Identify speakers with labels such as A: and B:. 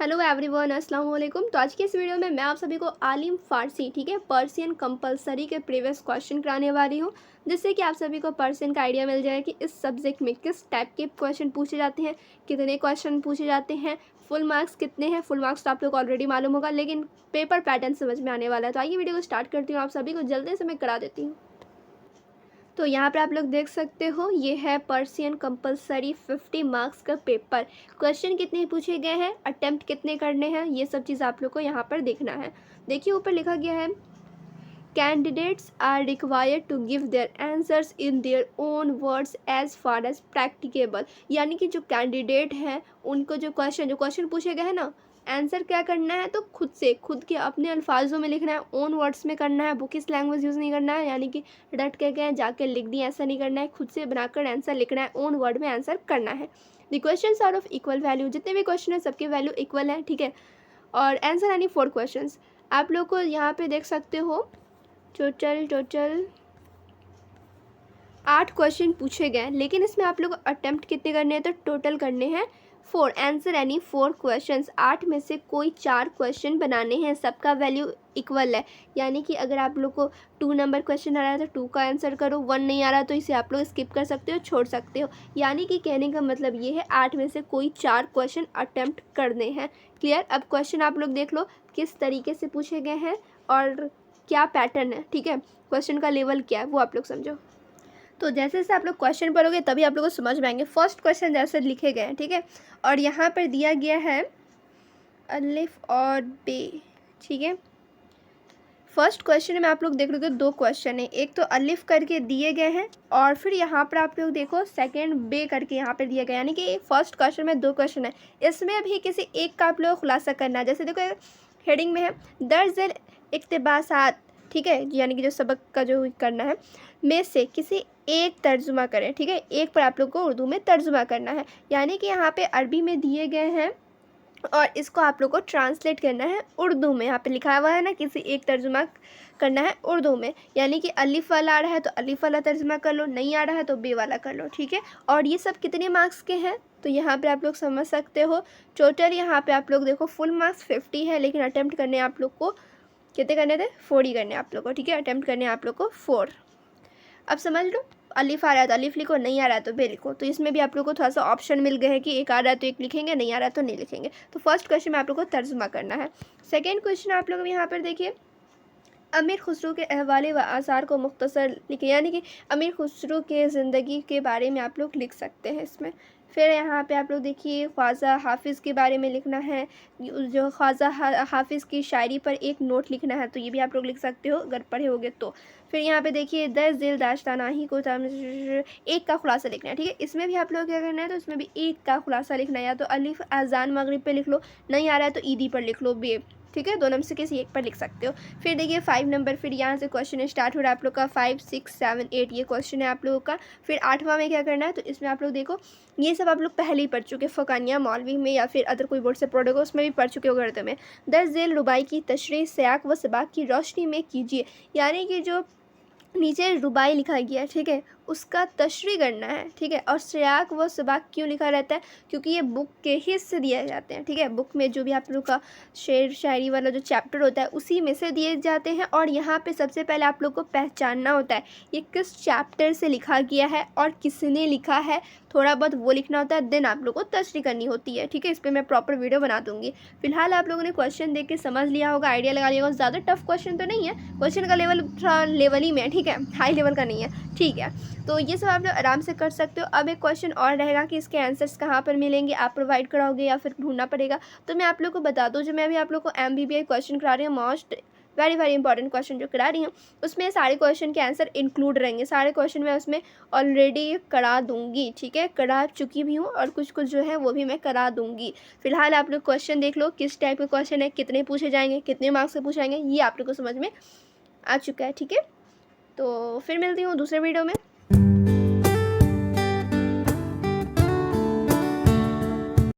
A: Hello everyone, अस्सलाम वालेकुम। तो आज की इस वीडियो में मैं आप सभी को आलिम फ़ारसी, ठीक है, पर्शियन कंपलसरी के प्रीवियस क्वेश्चन कराने वाली हूँ, जिससे कि आप सभी को पर्शियन का आइडिया मिल जाए कि इस सब्जेक्ट में किस टाइप के क्वेश्चन पूछे जाते हैं, कितने क्वेश्चन पूछे जाते हैं, फुल मार्क्स कितने हैं। फुल मार्क्स तो आप लोग को ऑलरेडी मालूम होगा, लेकिन पेपर पैटर्न समझ में आने वाला है। तो आइए वीडियो को स्टार्ट करती हूँ, आप सभी को जल्दी से मैं करा देती हूँ। तो यहाँ पर आप लोग देख सकते हो, ये है पर्शियन कंपलसरी 50 मार्क्स का पेपर। क्वेश्चन कितने पूछे गए हैं, अटेम्प्ट कितने करने हैं, ये सब चीज़ आप लोग को यहाँ पर देखना है। देखिए ऊपर लिखा गया है, candidates are required to give their answers in their own words as far as practicable. यानी कि जो कैंडिडेट हैं उनको जो क्वेश्चन पूछे गए हैं ना, आंसर क्या करना है, तो खुद से, खुद के अपने अल्फाजों में लिखना है, ओन वर्ड्स में करना है। बुकिश लैंग्वेज यूज़ नहीं करना है, यानी कि रट के गए जाके लिख दिए, ऐसा नहीं करना है। खुद से बनाकर आंसर लिखना है, ओन वर्ड में आंसर करना है। The questions are of equal value, जितने भी क्वेश्चन है सबके वैल्यू इक्वल है, ठीक है। और आंसर यानी 4 क्वेश्चंस आप लोग को यहाँ पे देख सकते हो। टोटल 8 क्वेश्चन पूछे गए, लेकिन इसमें आप लोग को अटेम्प्ट कितने करने हैं, तो टोटल करने हैं 4। आंसर यानी 4 क्वेश्चंस, 8 में से कोई 4 क्वेश्चन बनाने हैं, सबका वैल्यू इक्वल है। यानी कि अगर आप लोग को 2 नंबर क्वेश्चन आ रहा है तो 2 का आंसर करो, 1 नहीं आ रहा तो इसे आप लोग स्किप कर सकते हो, छोड़ सकते हो। यानी कि कहने का मतलब ये है 8 में से कोई 4 क्वेश्चन अटेम्प्ट करने हैं। क्लियर। अब क्वेश्चन आप लोग देख लो किस तरीके से पूछे गए हैं और क्या पैटर्न है, ठीक है, क्वेश्चन का लेवल क्या है वो आप लोग समझो। तो जैसे जैसे आप लोग क्वेश्चन पढ़ोगे तभी आप लोग को समझ में आएंगे। फर्स्ट क्वेश्चन जैसे लिखे गए हैं, ठीक है, और यहाँ पर दिया गया है अलिफ और बे, ठीक है। फर्स्ट क्वेश्चन में आप लोग देख लोगे 2 क्वेश्चन है, एक तो अलिफ करके दिए गए हैं और फिर यहाँ पर आप लोग देखो सेकंड बे करके यहाँ पर दिया गया, यानी कि फर्स्ट क्वेश्चन में 2 क्वेश्चन है, इसमें भी किसी एक का आप लोग खुलासा करना है। जैसे देखो हेडिंग में है दर्ज इक्तबासात, ठीक है, यानी कि जो सबक का जो करना है में से किसी एक तर्जुमा करें, ठीक है। एक पर आप लोग को उर्दू में तर्जुमा करना है, यानी कि यहाँ पे अरबी में दिए गए हैं और इसको आप लोग को ट्रांसलेट करना है उर्दू में। यहाँ पे लिखा हुआ है ना, किसी एक तर्जुमा करना है उर्दू में, यानी कि अलिफ वाला आ रहा है तो अलिफ वाला तर्जुमा कर लो, नहीं आ रहा है तो बे वाला कर लो, ठीक है। और ये सब कितने मार्क्स के हैं, तो यहाँ पे आप लोग समझ सकते हो। टोटल यहाँ पे आप लोग देखो फुल मार्क्स 50 है, लेकिन अटैम्प्ट करने आप लोग को कितने करने थे, 4 ही करने आप लोग को, ठीक है। अटैम्प्ट करने आप लोग को 4। अब समझ लो, अलिफ आ रहा है तो अलिफ लिखो, नहीं आ रहा है तो बे लिखो। तो इसमें भी आप लोग को थोड़ा सा ऑप्शन मिल गए हैं कि एक आ रहा है तो एक लिखेंगे, नहीं आ रहा है तो नहीं लिखेंगे। तो फर्स्ट क्वेश्चन में आप लोग को तर्जुमा करना है। सेकेंड क्वेश्चन आप लोग यहाँ पर देखिए, अमीर खुसरो के अहवाले व आसार को मुख्तसर लिखे, यानी कि अमीर खुसरो के ज़िंदगी के बारे में आप लोग लिख सकते हैं इसमें। फिर यहाँ पे आप लोग देखिए ख्वाजा हाफिज़ के बारे में लिखना है, जो ख्वाजा हाफिज़ की शायरी पर एक नोट लिखना है, तो ये भी आप लोग लिख सकते हो अगर पढ़े होगे तो। फिर यहाँ पे देखिए 10 दिल दाश्तानाही को एक का खुलासा लिखना है, ठीक है। इसमें भी आप लोग क्या करना है, तो इसमें भी एक का खुलासा लिखना है, या तो अलिफ अजान मगरिब पे लिख लो, नहीं आ रहा है तो ईदी पर लिख लो, बे, ठीक है, दोनों में से किसी एक पर लिख सकते हो। फिर देखिए 5 नंबर, फिर यहाँ से क्वेश्चन स्टार्ट हो रहा है आप लोग का 5, 6, 7, 8 ये क्वेश्चन है आप लोगों का। फिर 8वां में क्या करना है, तो इसमें आप लोग देखो ये सब आप लोग पहले ही पढ़ चुके, फ़कानिया मौलवी में या फिर अदर कोई बोर्ड से पढ़ोगे उसमें भी पढ़ चुके हो उर्दू में। 10 झेल रुबाई की तशरीह सयाक व सबाक की रोशनी में कीजिए, यानी कि जो नीचे रुबाई लिखा गया है, ठीक है, उसका तशरीह करना है, ठीक है। और सयाक व सबाक क्यों लिखा रहता है, क्योंकि ये बुक के हिस्से दिए जाते हैं, ठीक है। बुक में जो भी आप लोग का शेर शायरी वाला जो चैप्टर होता है उसी में से दिए जाते हैं, और यहाँ पे सबसे पहले आप लोग को पहचानना होता है ये किस चैप्टर से लिखा गया है और किसने लिखा है, थोड़ा बहुत वो लिखना होता है, देन आप लोग को तशरीह करनी होती है, ठीक है। इस पर मैं प्रॉपर वीडियो बना दूंगी। फिलहाल आप लोगों ने क्वेश्चन देख के समझ लिया होगा, आइडिया लगा लिया होगा। ज़्यादा टफ क्वेश्चन तो नहीं है, क्वेश्चन का लेवल थोड़ा लेवल ही में है, ठीक है, हाई लेवल का नहीं है, ठीक है। तो ये सब आप लोग आराम से कर सकते हो। अब एक क्वेश्चन और रहेगा कि इसके आंसर्स कहाँ पर मिलेंगे, आप प्रोवाइड कराओगे या फिर ढूंढना पड़ेगा। तो मैं आप लोग को बता दूँ, जो मैं अभी आप लोग को MBBI क्वेश्चन करा रही हूँ, मोस्ट वेरी इंपॉर्टेंट क्वेश्चन जो करा रही हूँ, उसमें सारे क्वेश्चन के आंसर इंक्लूड रहेंगे। सारे क्वेश्चन मैं उसमें ऑलरेडी करा दूंगी, ठीक है, करा चुकी भी हूँ, और कुछ कुछ जो है वो भी मैं करा दूंगी। फिलहाल आप लोग क्वेश्चन देख लो किस टाइप के क्वेश्चन है, कितने पूछे जाएंगे, कितने मार्क्स से पूछे जाएंगे, ये आप लोग को समझ में आ चुका है, ठीक है। तो फिर मिलती हूँ दूसरे वीडियो में।